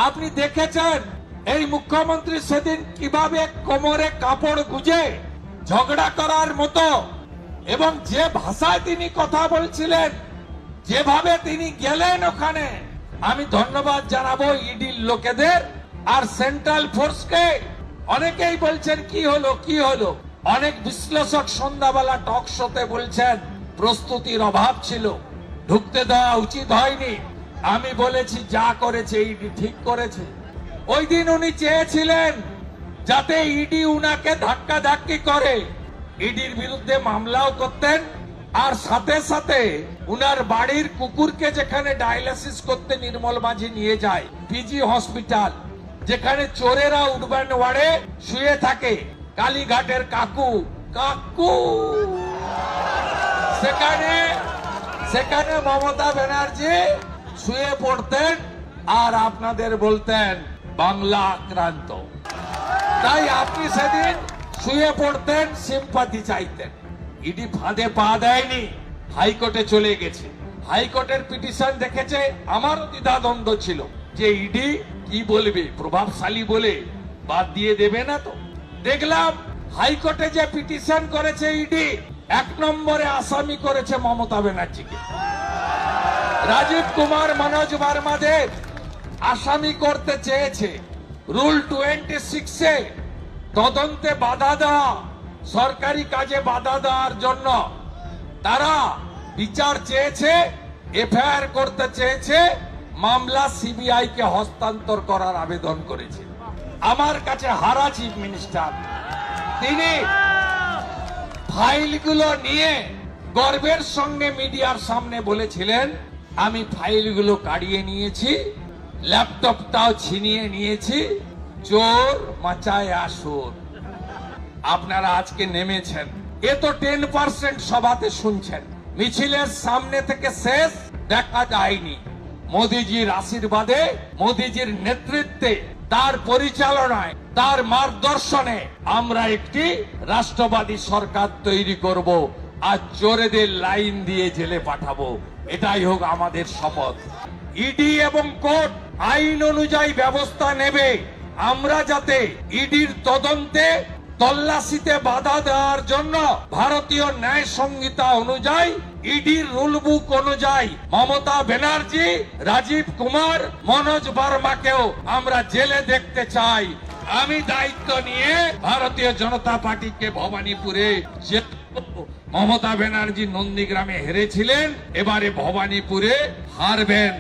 আপনি দেখেছেন এই মুখ্যমন্ত্রী সেদিন কিভাবে কোমরে কাপড় গুজে ঝগড়া করার মতো এবং যে ভাষায় তিনি কথা বলছিলেন, যেভাবে তিনি গেলেন ওখানে, আমি ধন্যবাদ জানাবো ইডির লোকেদের আর সেন্ট্রাল ফোর্সকে। অনেকেই বলছেন কি হলো কি হলো, অনেক বিশ্লেষক সন্ধ্যাবেলা টক শোতে বলছেন প্রস্তুতির অভাব ছিল, ঢুকতে দেওয়া উচিত হয়নি। আমি বলেছি যা করেছে ইডি ঠিক করেছে। ওই দিন উনি চেয়েছিলেন যাতে ইডি উনাকে ধাক্কা ধাক্কি করে, ইডির বিরুদ্ধে মামলাও করতেন আর সাথে সাথে উনার বাড়ির কুকুরকে যেখানে ডায়ালিসিস করতে নির্মল মাঝি নিয়ে যায়, পিজি হসপিটাল যেখানে চোরেরা উঠবেন ওয়ার্ডে শুয়ে থাকে, কালীঘাটের কাকু কাকু সেখানে মমতা ব্যানার্জি শুয়ে পড়তেন আর আপনাদের বলতেন বাংলা আক্রান্ত। তাই আপনি সেদিন শুয়ে পড়তেন, সিম্পাথি চাইতেন। ইডি ফাঁদে পা দেয়নি, হাইকোর্টে চলে গেছে। হাইকোর্টের পিটিশন দেখেছে, আমারও দ্বিধাদ্বন্দ্ব ছিল যে ইডি কি বলবে, প্রভাবশালী বলে বাদ দিয়ে দেবে না তো। দেখলাম হাইকোর্টে যে পিটিশন করেছে ইডি, 1 নম্বরে আসামি করেছে মমতা ব্যানার্জিকে। রাজীব কুমার, মনোজ ভার্মাদের আসামি করতে চেয়েছে। রুল 26-এ তদন্তে বাধা দেওয়া, সরকারি কাজে বাধা দেওয়ার জন্য তারা বিচার চেয়েছে, এফআইআর করতে চেয়েছে, মামলা সিবিআই কে হস্তান্তর করার আবেদন করেছে। আমার কাছে হারা চিফ মিনিস্টার, তিনি ফাইলগুলো নিয়ে গর্বের সঙ্গে মিডিয়ার সামনে বলেছিলেন আমি ফাইলগুলো কাড়িয়ে নিয়েছি, ল্যাপটপটাও ছিনিয়ে নিয়েছি, চোর মাচায় আসুন। আপনারা আজকে নেমেছেন, এ তো 10% সভাতে শুনছেন, মিছিলের সামনে থেকে শেষ দেখা যায়নি। মোদিজির আশীর্বাদে, মোদিজির নেতৃত্বে, তার পরিচালনায়, তার মার্গদর্শনে আমরা একটি রাষ্ট্রবাদী সরকার তৈরি করব আর চোরেদের লাইন দিয়ে জেলে পাঠাবো। এটাই হোক আমাদের শপথ। ইডি এবং কোর্ট আইন অনুযায়ী ব্যবস্থা নেবে। আমরা যাতে ইডির তদন্তে, তল্লাশিতে বাধা দেওয়ার জন্য ভারতীয় ন্যায় সংহিতা অনুযায়ী, ইডির রুল বুক অনুযায়ী মমতা ব্যানার্জি, রাজীব কুমার, মনোজ ভার্মাকেও আমরা জেলে দেখতে চাই। আমি দায়িত্ব নিয়ে ভারতীয় জনতা পার্টিকে ভবানীপুরে মমতা ব্যানার্জি নন্দীগ্রামে হেরেছিলেন, এবারে ভবানীপুরে হারবেন।